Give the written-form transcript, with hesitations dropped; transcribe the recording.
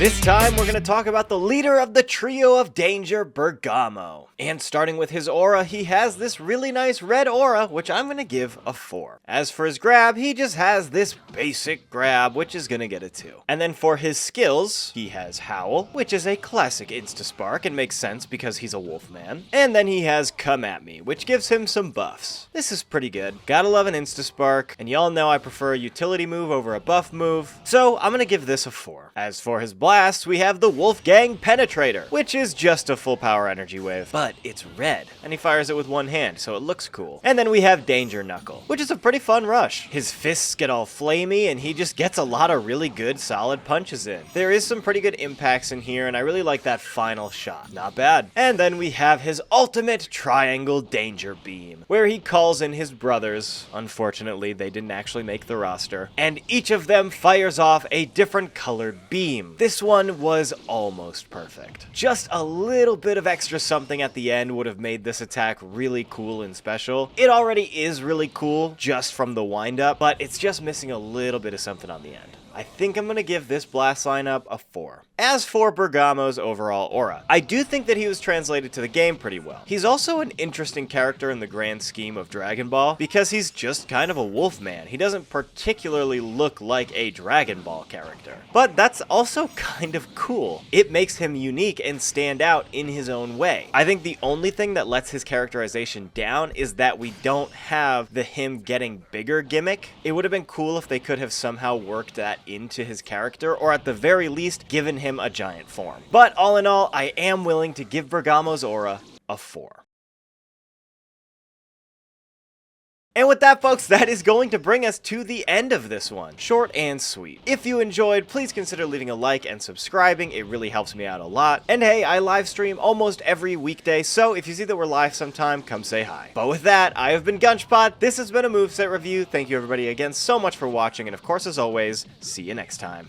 This time, we're going to talk about the leader of the trio of danger, Bergamo. And starting with his aura, he has this really nice red aura, which I'm going to give a 4. As for his grab, he just has this basic grab, which is going to get a 2. And then for his skills, he has Howl, which is a classic Instaspark and makes sense because he's a wolfman. And then he has Come At Me, which gives him some buffs. This is pretty good. Gotta love an Instaspark, and y'all know I prefer a utility move over a buff move, so I'm going to give this a 4. As for his blast, we have the Wolfgang Penetrator, which is just a full power energy wave, but it's red, and he fires it with one hand, so it looks cool. And then we have Danger Knuckle, which is a pretty fun rush. His fists get all flamey, and he just gets a lot of really good, solid punches in. There is some pretty good impacts in here, and I really like that final shot. Not bad. And then we have his ultimate Triangle Danger Beam, where he calls in his brothers. Unfortunately, they didn't actually make the roster, and each of them fires off a different colored beam. This one was almost perfect. Just a little bit of extra something at the end would have made this attack really cool and special. It already is really cool just from the wind-up, but it's just missing a little bit of something on the end. I think I'm going to give this blast lineup a 4. As for Bergamo's overall aura, I do think that he was translated to the game pretty well. He's also an interesting character in the grand scheme of Dragon Ball because he's just kind of a wolf man. He doesn't particularly look like a Dragon Ball character. But that's also kind of cool. It makes him unique and stand out in his own way. I think the only thing that lets his characterization down is that we don't have the him getting bigger gimmick. It would have been cool if they could have somehow worked that into his character, or at the very least given him a giant form. But all in all, I am willing to give Bergamo's aura a 4. And with that, folks, that is going to bring us to the end of this one. Short and sweet. If you enjoyed, please consider leaving a like and subscribing. It really helps me out a lot. And hey, I live stream almost every weekday, so if you see that we're live sometime, come say hi. But with that, I have been Gunchpot. This has been a moveset review. Thank you everybody again so much for watching, and of course, as always, see you next time.